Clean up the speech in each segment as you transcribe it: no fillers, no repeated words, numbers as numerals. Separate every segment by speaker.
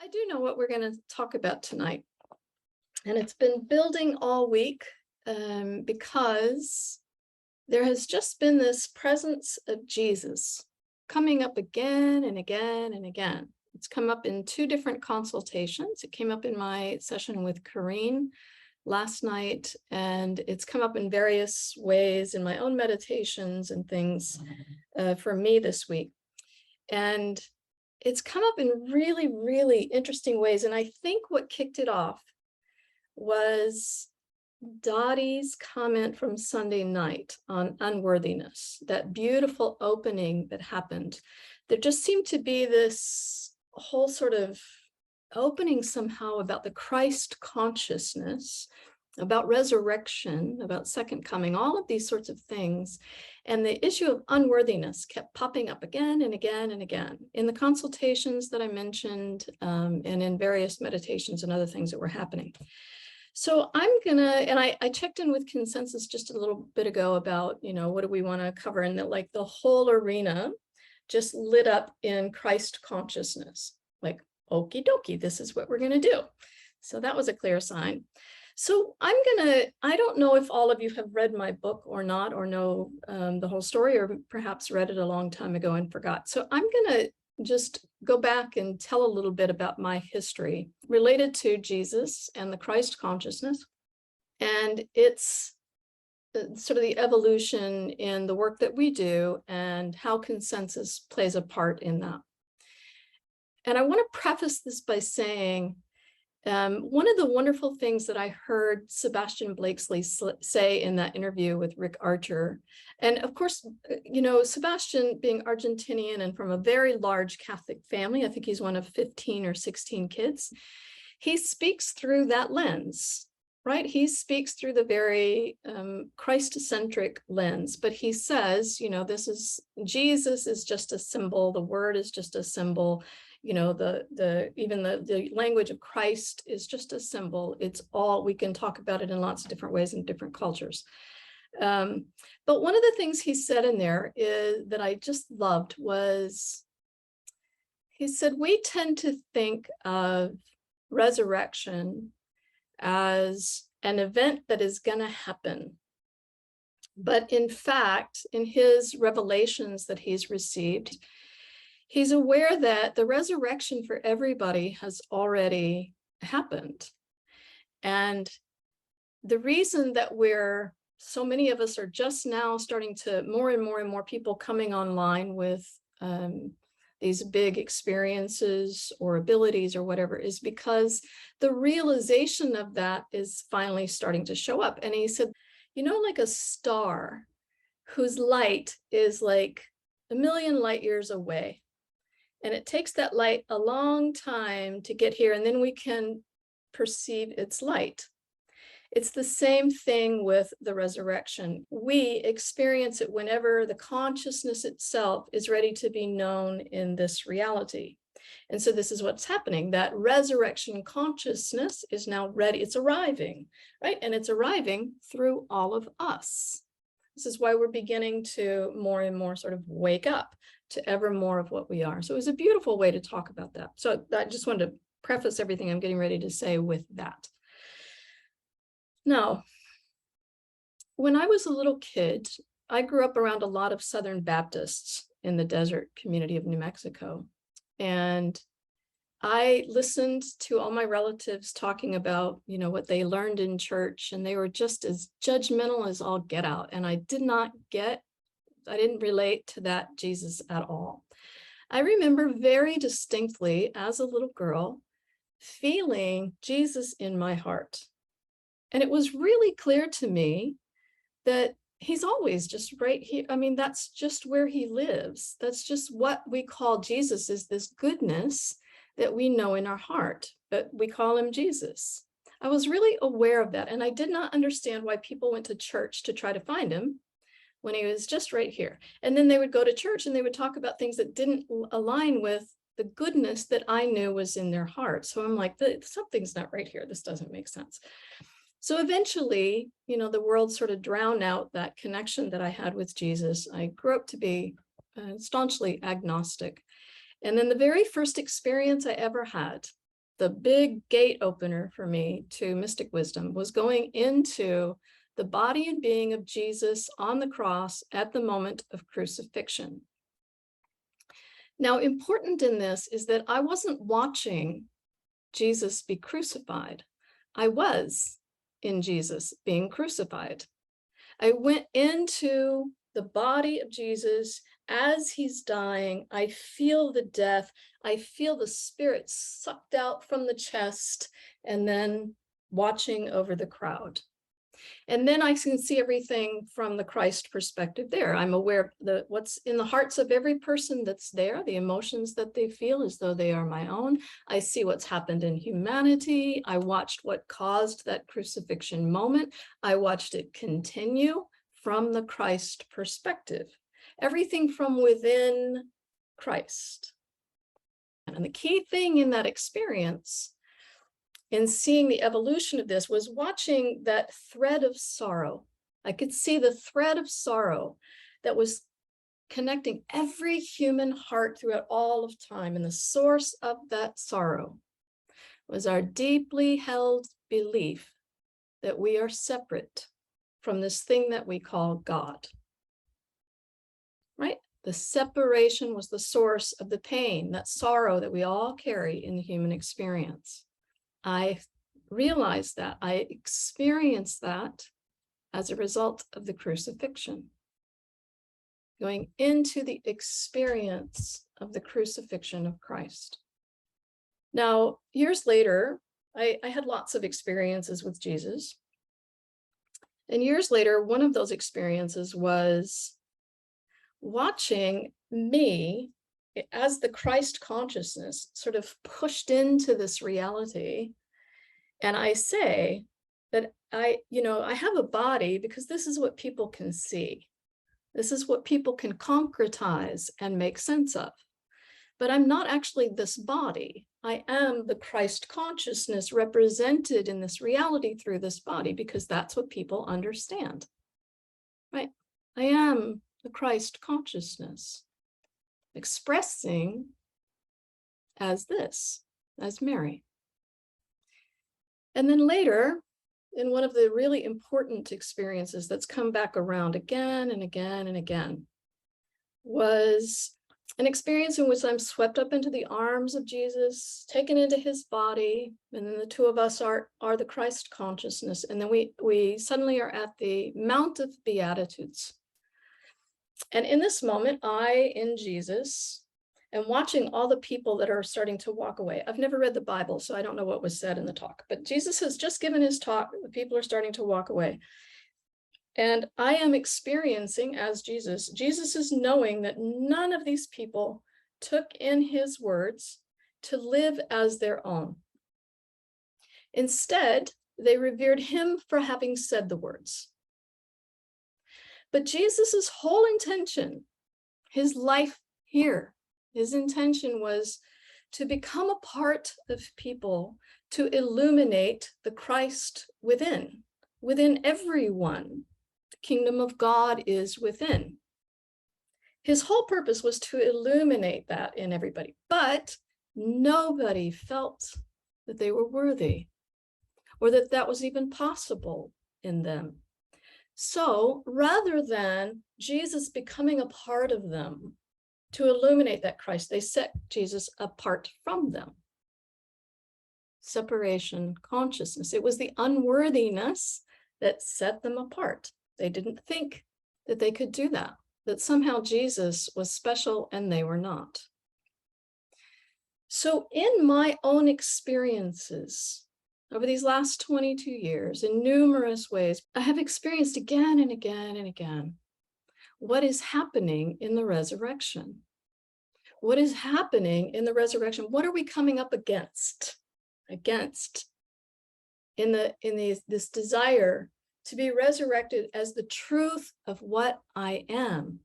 Speaker 1: I do know what we're going to talk about tonight, and it's been building all week because there has just been this presence of Jesus coming up again and again and again. It's come up in two different consultations. It came up in my session with Corrine last night, and it's come up in various ways in my own meditations and things for me this week. And it's come up in really, really interesting ways. And I think what kicked it off was Dottie's comment from Sunday night on unworthiness, that beautiful opening that happened. There just seemed to be this whole sort of opening somehow about the Christ consciousness, about resurrection, about second coming, all of these sorts of things. And the issue of unworthiness kept popping up again and again and again in the consultations that I mentioned, and in various meditations and other things that were happening. So I checked in with Consensus just a little bit ago about, what do we want to cover? And that like the whole arena just lit up in Christ consciousness, like, okie dokie, this is what we're going to do. So that was a clear sign. So I don't know if all of you have read my book or not, or know the whole story, or perhaps read it a long time ago and forgot. So I'm going to just go back and tell a little bit about my history related to Jesus and the Christ consciousness. And it's sort of the evolution in the work that we do and how Consensus plays a part in that. And I want to preface this by saying, one of the wonderful things that I heard Sebastian Blakesley say in that interview with Rick Archer, and of course, Sebastian being Argentinian and from a very large Catholic family, I think he's one of 15 or 16 kids, he speaks through that lens, right? He speaks through the very Christ-centric lens, but he says, Jesus is just a symbol, the word is just a symbol. Even the language of Christ is just a symbol. It's all, we can talk about it in lots of different ways in different cultures. But one of the things he said in there that I just loved was, he said, we tend to think of resurrection as an event that is going to happen. But in fact, in his revelations that he's received, he's aware that the resurrection for everybody has already happened. And the reason that so many of us are just now starting to, more and more people coming online with these big experiences or abilities or whatever, is because the realization of that is finally starting to show up. And he said, like a star whose light is like 1,000,000 light years away. And it takes that light a long time to get here, and then we can perceive its light. It's the same thing with the resurrection. We experience it whenever the consciousness itself is ready to be known in this reality. And so this is what's happening. That resurrection consciousness is now ready. It's arriving, right? And it's arriving through all of us. This is why we're beginning to more and more sort of wake up to ever more of what we are. So it was a beautiful way to talk about that. So I just wanted to preface everything I'm getting ready to say with that. Now, when I was a little kid, I grew up around a lot of Southern Baptists in the desert community of New Mexico. And I listened to all my relatives talking about, what they learned in church, and they were just as judgmental as all get out. And I didn't relate to that Jesus at all. I remember very distinctly as a little girl feeling Jesus in my heart. And it was really clear to me that he's always just right here. I mean, that's just where he lives. That's just what we call Jesus, is this goodness that we know in our heart, but we call him Jesus. I was really aware of that. And I did not understand why people went to church to try to find him when he was just right here. And then they would go to church and they would talk about things that didn't align with the goodness that I knew was in their heart. So I'm like, something's not right here. This doesn't make sense. So eventually, the world sort of drowned out that connection that I had with Jesus. I grew up to be staunchly agnostic. And then the very first experience I ever had the big gate opener for me to mystic wisdom was going into the body and being of Jesus on the cross at the moment of crucifixion. Now, important in this is that I wasn't watching Jesus be crucified. I was in Jesus being crucified. I went into the body of Jesus as he's dying. I feel the death. I feel the spirit sucked out from the chest and then watching over the crowd. And then I can see everything from the Christ perspective there. I'm aware of what's in the hearts of every person that's there, the emotions that they feel as though they are my own. I see what's happened in humanity. I watched what caused that crucifixion moment. I watched it continue from the Christ perspective. Everything from within Christ. And the key thing in that experience in seeing the evolution of this was watching that thread of sorrow. I could see the thread of sorrow that was connecting every human heart throughout all of time. And the source of that sorrow was our deeply held belief that we are separate from this thing that we call God. Right? The separation was the source of the pain, that sorrow that we all carry in the human experience. I realized that, I experienced that as a result of the crucifixion. Going into the experience of the crucifixion of Christ. Now, years later, I had lots of experiences with Jesus. And years later, one of those experiences was watching me as the Christ consciousness sort of pushed into this reality. And I say that I have a body because this is what people can see. This is what people can concretize and make sense of. But I'm not actually this body. I am the Christ consciousness represented in this reality through this body because that's what people understand. Right? I am the Christ consciousness expressing as this, as Mary. And then later, in one of the really important experiences that's come back around again and again and again, was an experience in which I'm swept up into the arms of Jesus, taken into his body, and then the two of us are the Christ consciousness. And then we suddenly are at the Mount of Beatitudes. And in this moment, I, in Jesus, am watching all the people that are starting to walk away. I've never read the Bible, so I don't know what was said in the talk, but Jesus has just given his talk. The people are starting to walk away. And I am experiencing as Jesus is knowing that none of these people took in his words to live as their own. Instead, they revered him for having said the words. But Jesus's whole intention, his life here, his intention was to become a part of people, to illuminate the Christ within everyone. The kingdom of God is within. His whole purpose was to illuminate that in everybody, but nobody felt that they were worthy or that that was even possible in them. So rather than Jesus becoming a part of them to illuminate that Christ, they set Jesus apart from them. Separation consciousness. It was the unworthiness that set them apart. They didn't think that they could do that, that somehow Jesus was special and they were not. So in my own experiences, over these last 22 years, in numerous ways, I have experienced again and again and again what is happening in the resurrection. What is happening in the resurrection? What are we coming up against? In this desire to be resurrected as the truth of what I am.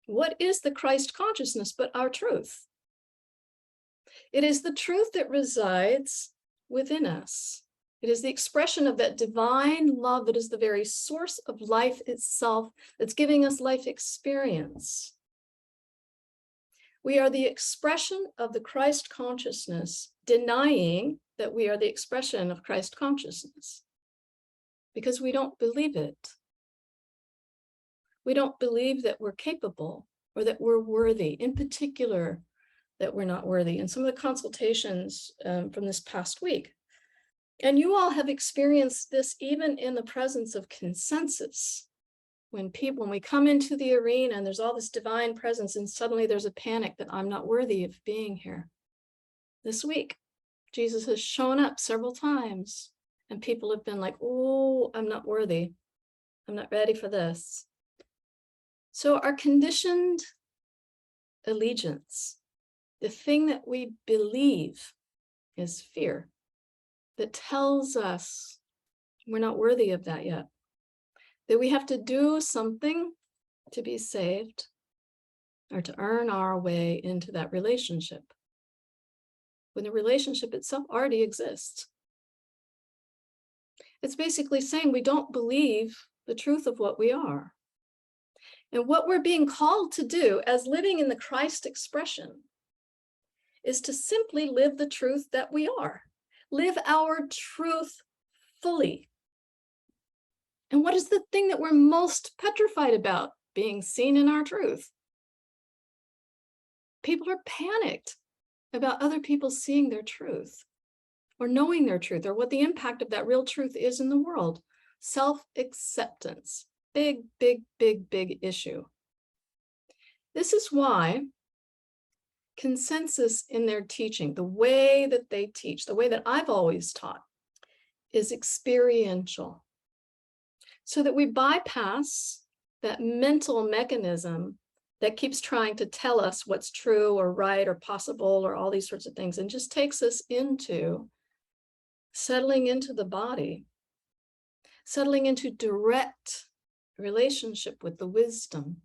Speaker 1: What is the Christ consciousness but our truth? It is the truth that resides within us. It is the expression of that divine love that is the very source of life itself, that's giving us life experience. We are the expression of the Christ consciousness denying that we are the expression of Christ consciousness because we don't believe it. We don't believe that we're capable or that we're worthy, in particular, that we're not worthy. And some of the consultations from this past week, and you all have experienced this even in the presence of consensus. When we come into the arena and there's all this divine presence and suddenly there's a panic that I'm not worthy of being here. This week, Jesus has shown up several times and people have been like, oh, I'm not worthy. I'm not ready for this. So our conditioned allegiance, the thing that we believe is fear that tells us we're not worthy of that yet, that we have to do something to be saved or to earn our way into that relationship, when the relationship itself already exists. It's basically saying we don't believe the truth of what we are. And what we're being called to do as living in the Christ expression is to simply live the truth that we are, live our truth fully. And what is the thing that we're most petrified about? Being seen in our truth. People are panicked about other people seeing their truth or knowing their truth or what the impact of that real truth is in the world. Self-acceptance, big, big, big, big issue. This is why consensus in their teaching, the way that they teach, the way that I've always taught, is experiential. So that we bypass that mental mechanism that keeps trying to tell us what's true or right or possible or all these sorts of things, and just takes us into settling into the body, settling into direct relationship with the wisdom.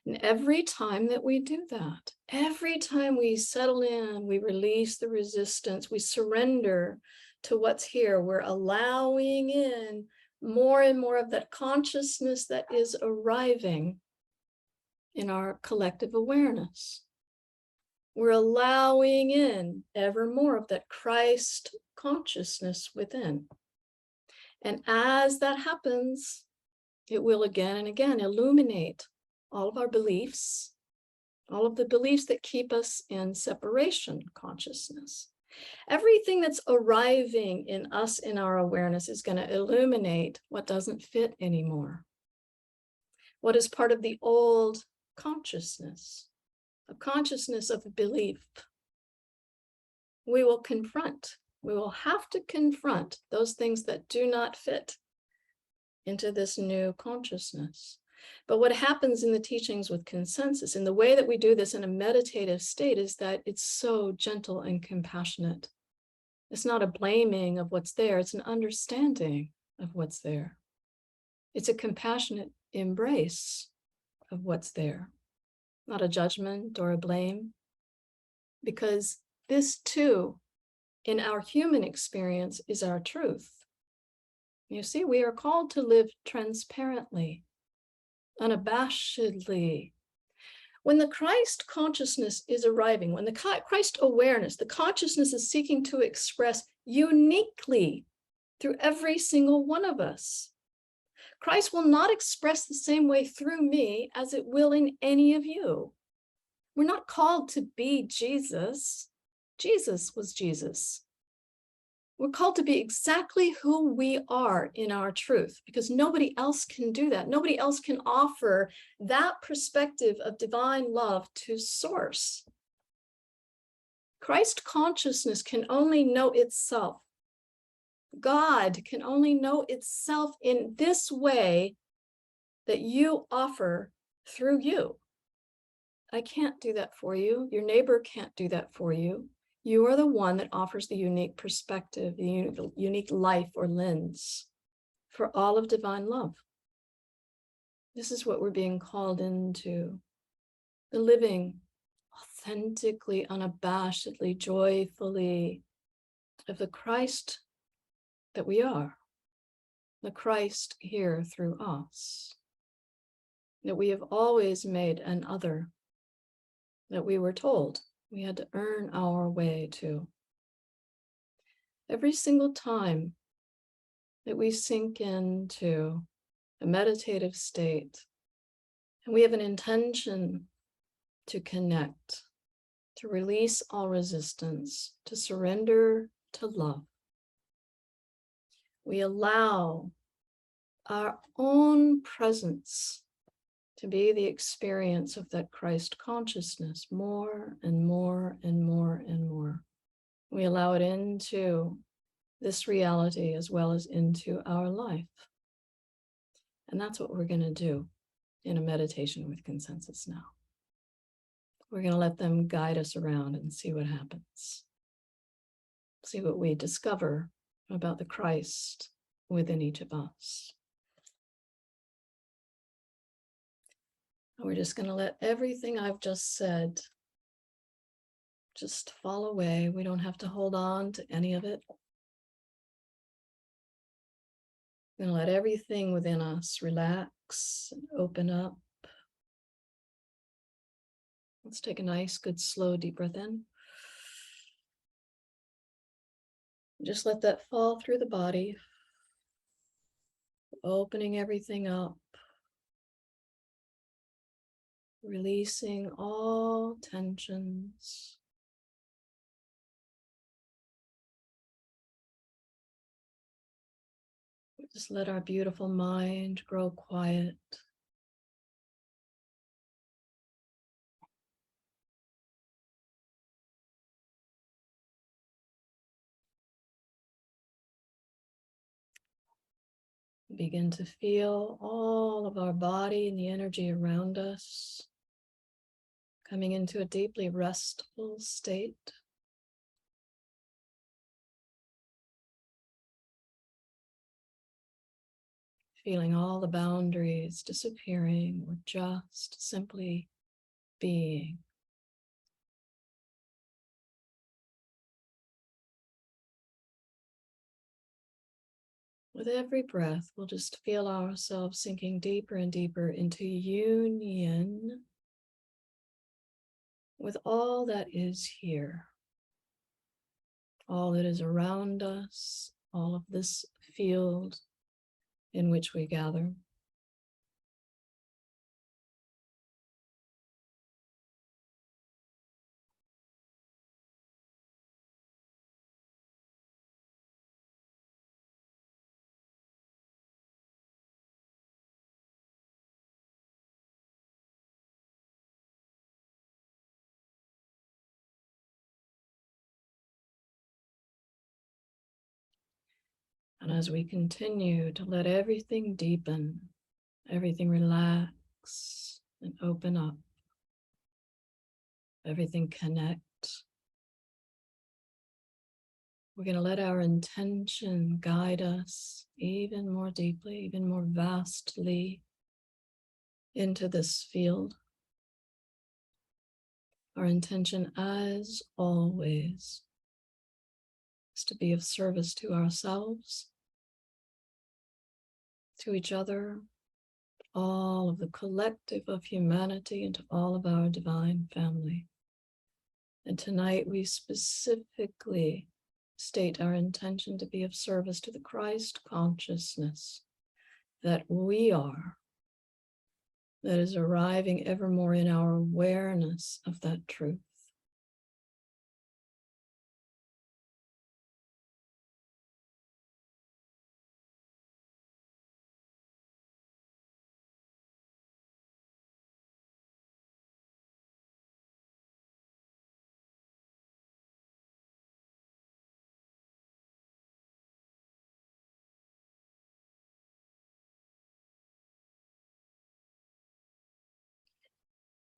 Speaker 1: And every time that we do that, every time we settle in, we release the resistance, we surrender to what's here, we're allowing in more and more of that consciousness that is arriving in our collective awareness. We're allowing in ever more of that Christ consciousness within. And as that happens, it will again and again illuminate all of our beliefs, all of the beliefs that keep us in separation consciousness. Everything that's arriving in us in our awareness is going to illuminate what doesn't fit anymore. What is part of the old consciousness, a consciousness of belief. We will have to confront those things that do not fit into this new consciousness. But what happens in the teachings with consensus, in the way that we do this in a meditative state, is that it's so gentle and compassionate. It's not a blaming of what's there, it's an understanding of what's there. It's a compassionate embrace of what's there, not a judgment or a blame, because this too, in our human experience, is our truth. You see, we are called to live transparently, unabashedly. When the Christ consciousness is arriving, when the Christ awareness, the consciousness is seeking to express uniquely through every single one of us, Christ will not express the same way through me as it will in any of you. We're not called to be Jesus. Jesus was Jesus. We're called to be exactly who we are in our truth, because nobody else can do that. Nobody else can offer that perspective of divine love to source. Christ consciousness can only know itself. God can only know itself in this way that you offer through you. I can't do that for you. Your neighbor can't do that for you. You are the one that offers the unique perspective, the unique life or lens for all of divine love. This is what we're being called into. The living authentically, unabashedly, joyfully of the Christ that we are, the Christ here through us, that we have always made an other, that we were told We had to earn our way to. Every single time that we sink into a meditative state, and we have an intention to connect, to release all resistance, to surrender to love, we allow our own presence to be the experience of that Christ consciousness more and more and more and more. We allow it into this reality as well as into our life. And that's what we're going to do in a meditation with consensus now. We're going to let them guide us around and see what happens. See what we discover about the Christ within each of us. We're just going to let everything I've just said just fall away. We don't have to hold on to any of it. We're going to let everything within us relax and open up. Let's take a nice, good, slow, deep breath in. Just let that fall through the body, opening everything up, releasing all tensions. Just let our beautiful mind grow quiet. Begin to feel all of our body and the energy around us coming into a deeply restful state. Feeling all the boundaries disappearing or just simply being. With every breath, we'll just feel ourselves sinking deeper and deeper into union with all that is here, all that is around us, all of this field in which we gather. And as we continue to let everything deepen, everything relax and open up, everything connect, we're going to let our intention guide us even more deeply, even more vastly into this field. Our intention, as always, is to be of service to ourselves, to each other, all of the collective of humanity, and to all of our divine family. And tonight we specifically state our intention to be of service to the Christ consciousness that we are, that is arriving ever more in our awareness of that truth.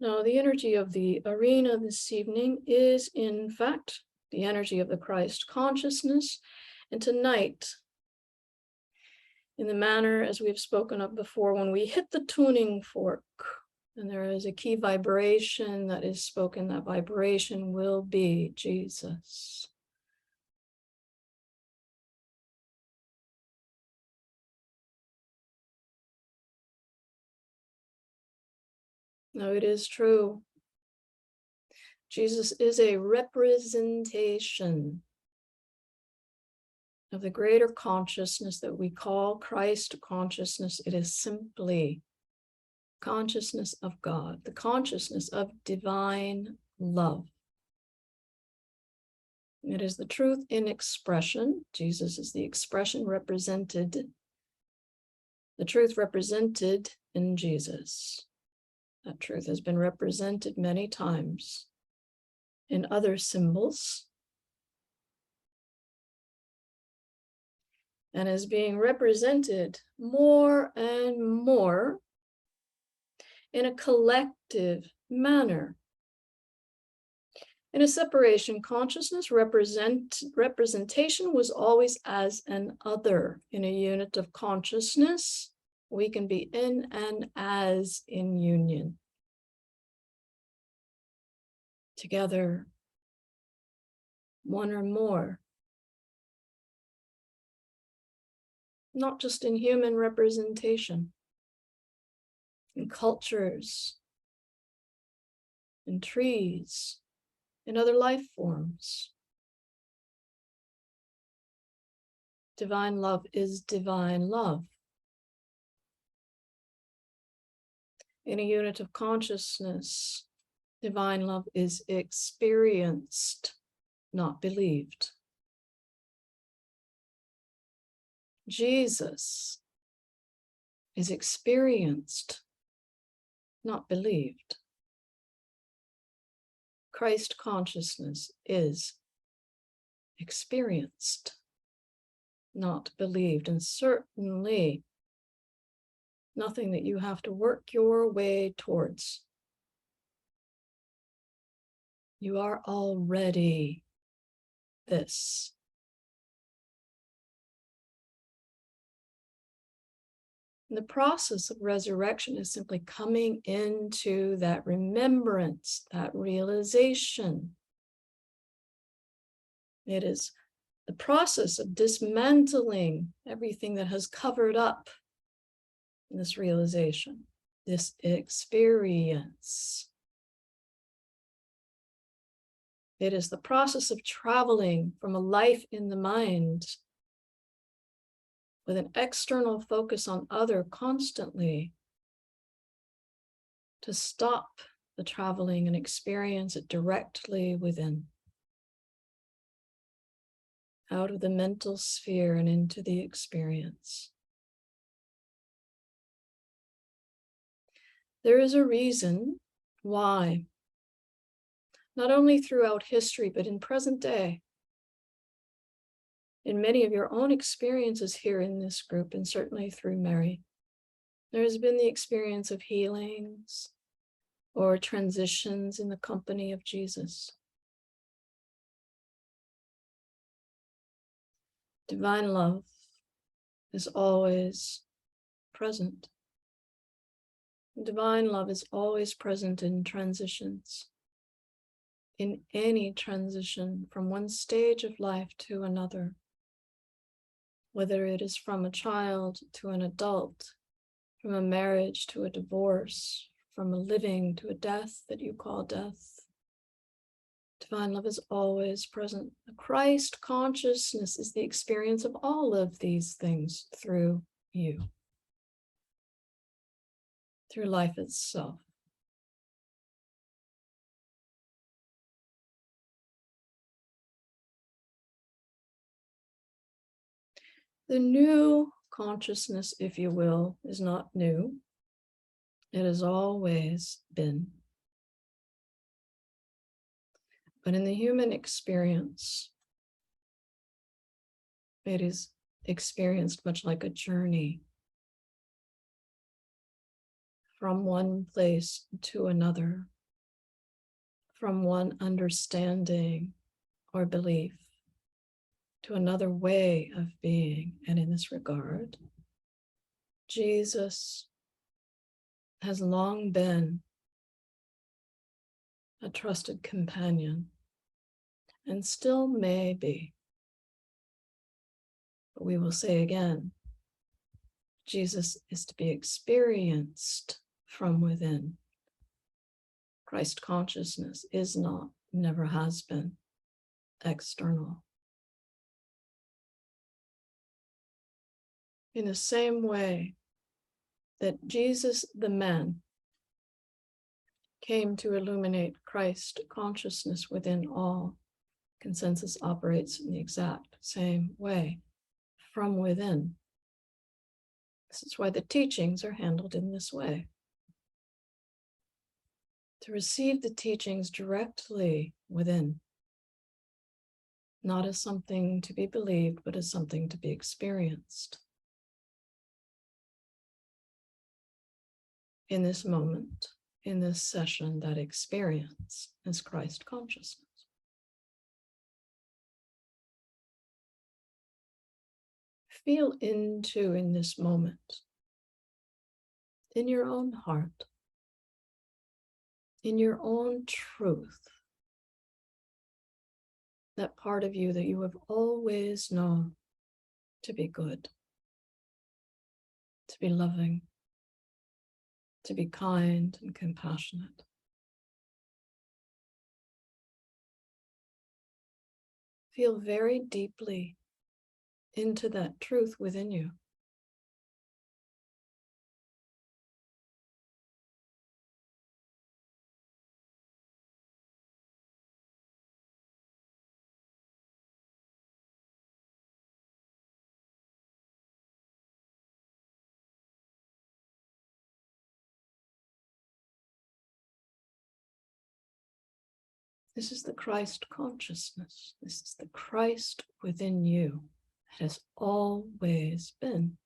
Speaker 1: Now, the energy of the arena this evening is, in fact, the energy of the Christ consciousness. And tonight, in the manner as we've spoken of before, when we hit the tuning fork, and there is a key vibration that is spoken, that vibration will be Jesus. Now, it is true Jesus is a representation of the greater consciousness that we call Christ consciousness. It is simply consciousness of God, the consciousness of divine love. It is the truth in expression. Jesus is the expression represented, the truth represented in Jesus. That truth has been represented many times in other symbols and is being represented more and more in a collective manner. In a separation consciousness, representation was always as an other. In a unit of consciousness, we can be in and as in union. Together, one or more. Not just in human representation, in cultures, in trees, in other life forms. Divine love is divine love. In a unit of consciousness, divine love is experienced, not believed. Jesus is experienced, not believed. Christ consciousness is experienced, not believed, and certainly nothing that you have to work your way towards. You are already this. And the process of resurrection is simply coming into that remembrance, that realization. It is the process of dismantling everything that has covered up this realization, this experience. It is the process of traveling from a life in the mind with an external focus on other constantly to stop the traveling and experience it directly within. Out of the mental sphere and into the experience. There is a reason why, not only throughout history, but in present day, in many of your own experiences here in this group, and certainly through Mary, there has been the experience of healings or transitions in the company of Jesus. Divine love is always present. Divine love is always present in transitions, in any transition from one stage of life to another, whether it is from a child to an adult, from a marriage to a divorce, from a living to a death that you call death. Divine love is always present. The Christ consciousness is the experience of all of these things through you, through life itself. The new consciousness, if you will, is not new. It has always been. But in the human experience, it is experienced much like a journey from one place to another, from one understanding or belief to another way of being. And in this regard, Jesus has long been a trusted companion and still may be. But we will say again, Jesus is to be experienced from within. Christ consciousness is not never has been external. In the same way that Jesus, the man, came to illuminate Christ consciousness within all, consensus operates in the exact same way, from within. This is why the teachings are handled in this way. To receive the teachings directly within, not as something to be believed, but as something to be experienced. In this moment, in this session, that experience is Christ consciousness. Feel into, in this moment, in your own heart, in your own truth, that part of you that you have always known to be good, to be loving, to be kind and compassionate. Feel very deeply into that truth within you. This is the Christ consciousness. This is the Christ within you. It has always been.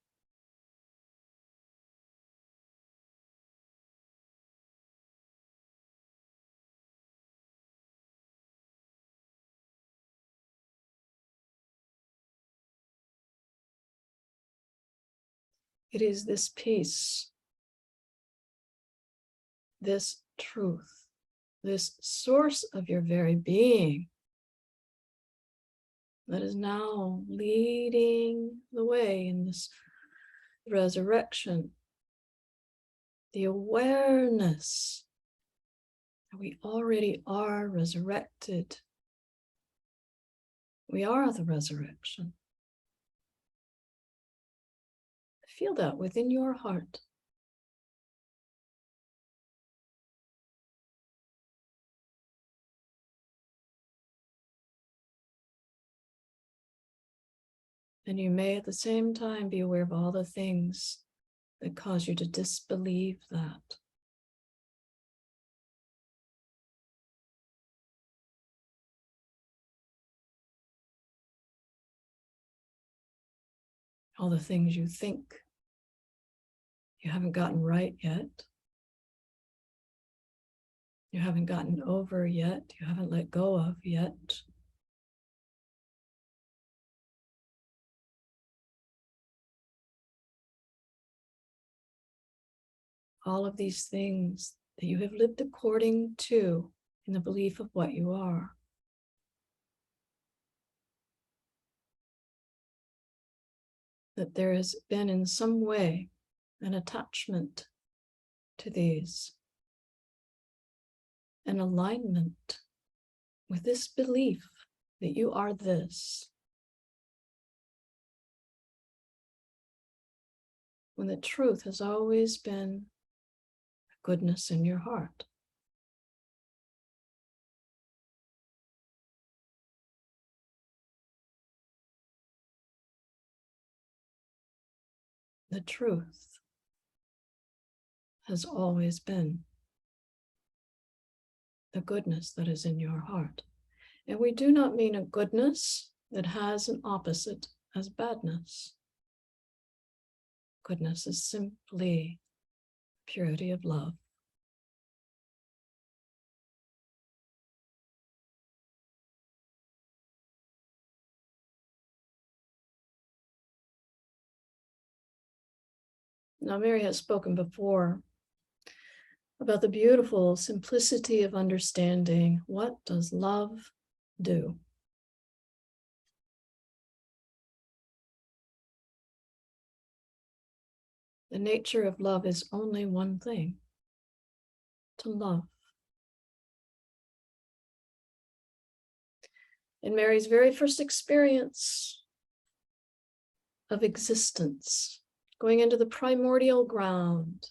Speaker 1: It is this peace, this truth, this source of your very being that is now leading the way in this resurrection. The awareness that we already are resurrected. We are the resurrection. Feel that within your heart. And you may at the same time be aware of all the things that cause you to disbelieve that. All the things you think you haven't gotten right yet. You haven't gotten over yet. You haven't let go of yet. All of these things that you have lived according to in the belief of what you are. That there has been in some way an attachment to these, an alignment with this belief that you are this. When the truth has always been goodness in your heart. The truth has always been the goodness that is in your heart. And we do not mean a goodness that has an opposite as badness. Goodness is simply purity of love. Now, Mary has spoken before about the beautiful simplicity of understanding. What does love do? The nature of love is only one thing: to love. In Mary's very first experience of existence, going into the primordial ground,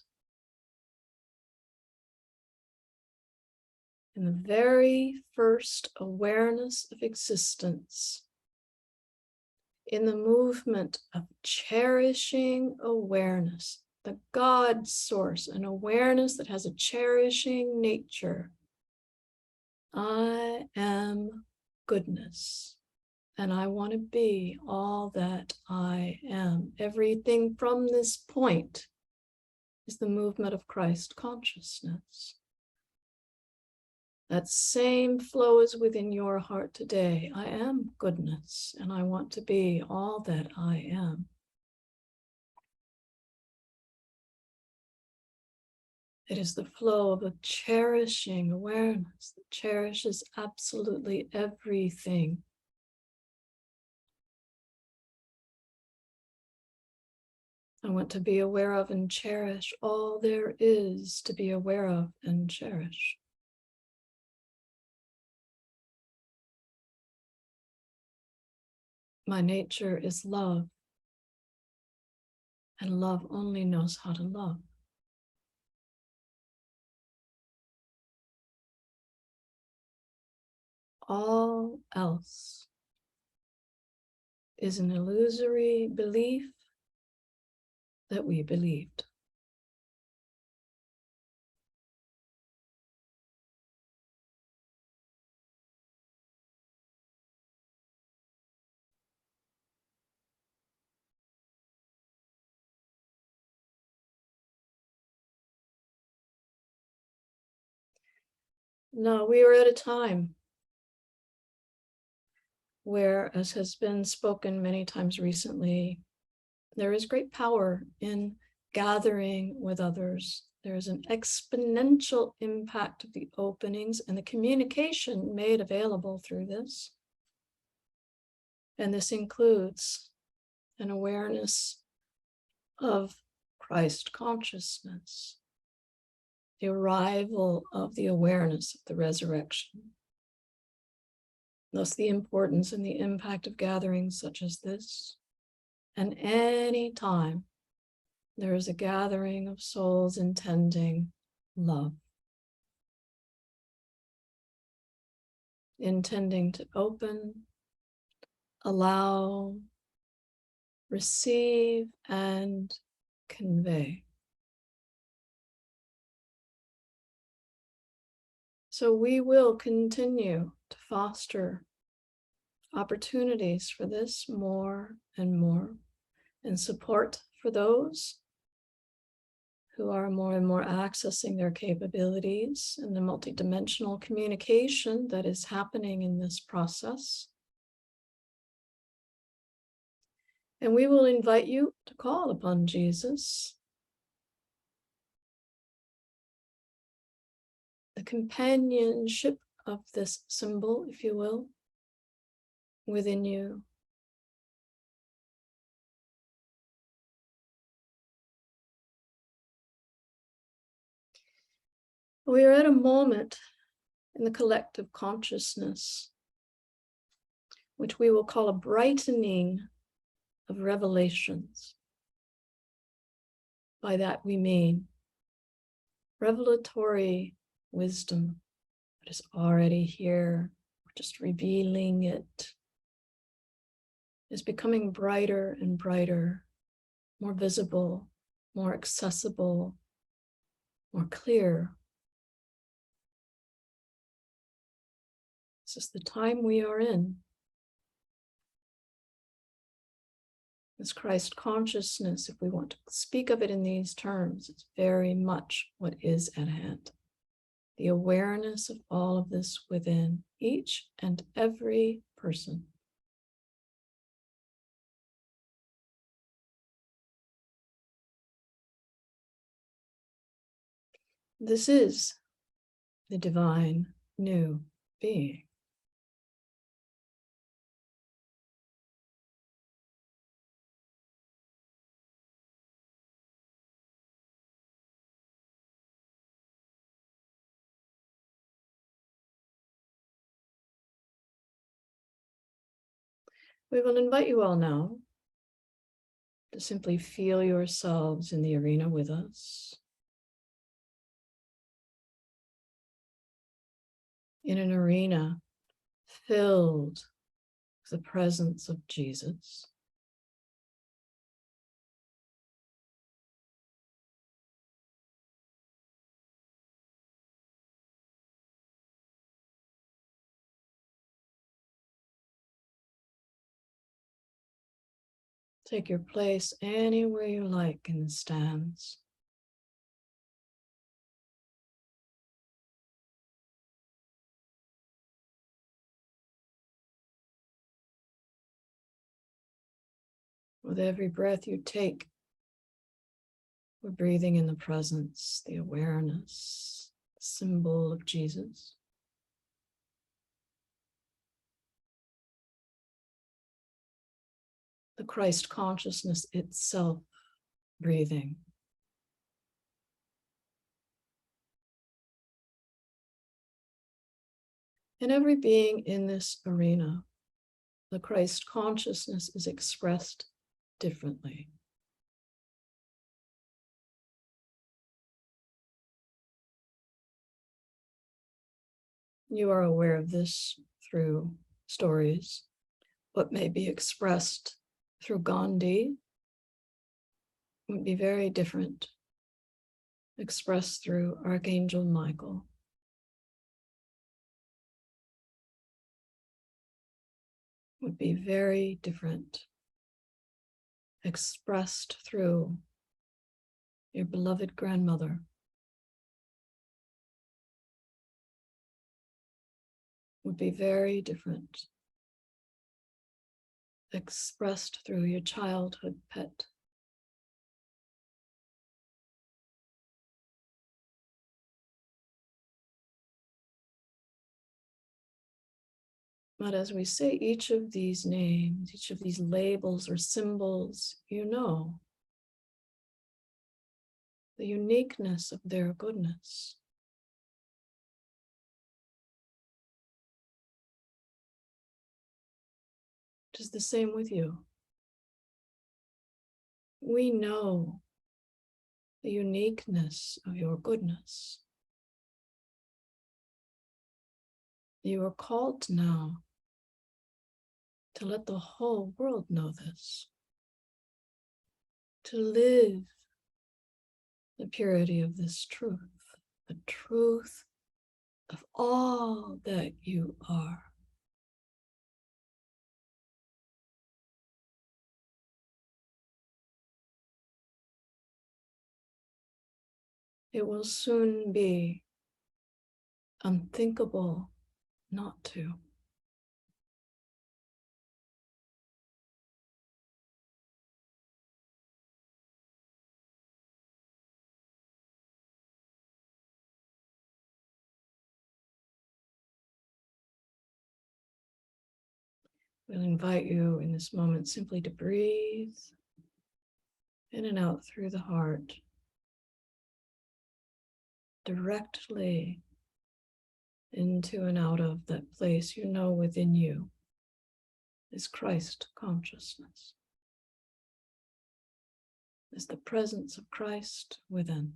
Speaker 1: in the very first awareness of existence, in the movement of cherishing awareness, the God source, an awareness that has a cherishing nature. I am goodness, and I want to be all that I am. Everything from this point is the movement of Christ consciousness. That same flow is within your heart today. I am goodness, and I want to be all that I am. It is the flow of a cherishing awareness that cherishes absolutely everything. I want to be aware of and cherish all there is to be aware of and cherish. My nature is love, and love only knows how to love. All else is an illusory belief that we believed. No, we are at a time where, as has been spoken many times recently, there is great power in gathering with others. There is an exponential impact of the openings and the communication made available through this. And this includes an awareness of Christ consciousness, the arrival of the awareness of the resurrection. Thus, the importance and the impact of gatherings such as this. And any time there is a gathering of souls intending love, intending to open, allow, receive, and convey. So we will continue to foster opportunities for this more and more, and support for those who are more and more accessing their capabilities and the multidimensional communication that is happening in this process. And we will invite you to call upon Jesus, the companionship of this symbol, if you will, within you. We are at a moment in the collective consciousness, which we will call a brightening of revelations. By that we mean revelatory wisdom that is already here, we're just revealing it, is becoming brighter and brighter, more visible, more accessible, more clear. This is the time we are in. This Christ consciousness, if we want to speak of it in these terms, it's very much what is at hand. The awareness of all of this within each and every person. This is the divine new being. We will invite you all now to simply feel yourselves in the arena with us, in an arena filled with the presence of Jesus. Take your place anywhere you like in the stands. With every breath you take, we're breathing in the presence, the awareness, the symbol of Jesus. The Christ consciousness itself breathing. In every being in this arena, the Christ consciousness is expressed differently. You are aware of this through stories. What may be expressed through Gandhi would be very different, expressed through Archangel Michael. Would be very different, expressed through your beloved grandmother. Would be very different, expressed through your childhood pet. But as we say each of these names, each of these labels or symbols, you know the uniqueness of their goodness. It is the same with you. We know the uniqueness of your goodness. You are called now to let the whole world know this, to live the purity of this truth, the truth of all that you are. It will soon be unthinkable not to. We'll invite you in this moment simply to breathe in and out through the heart, directly into and out of that place you know within you is Christ consciousness, is the presence of Christ within.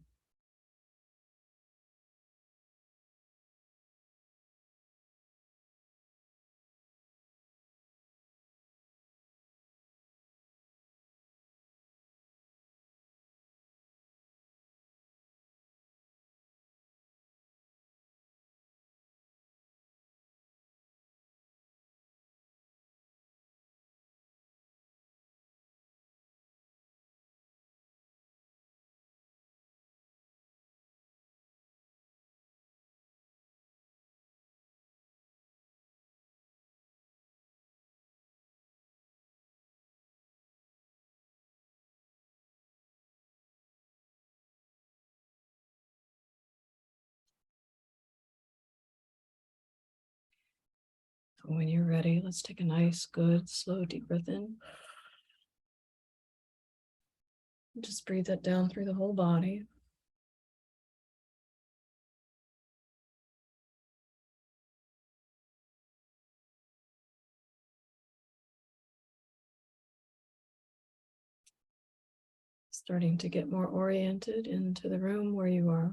Speaker 1: When you're ready, let's take a nice, good, slow, deep breath in. Just breathe that down through the whole body. Starting to get more oriented into the room where you are.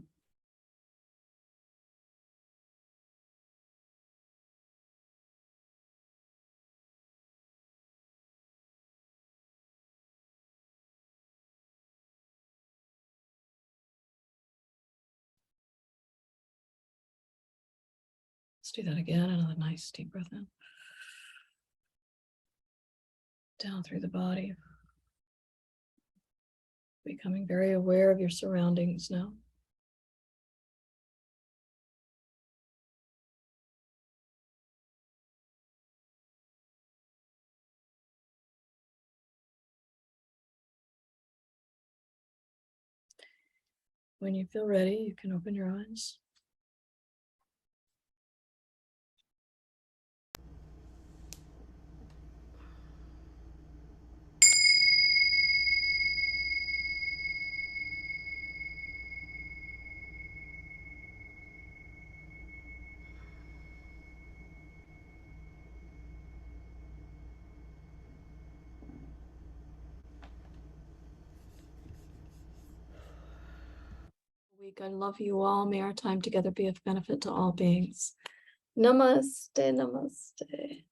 Speaker 1: Let's do that again. Another nice deep breath in. Down through the body. Becoming very aware of your surroundings now. When you feel ready, you can open your eyes. I love you all. May our time together be of benefit to all beings. Namaste, namaste.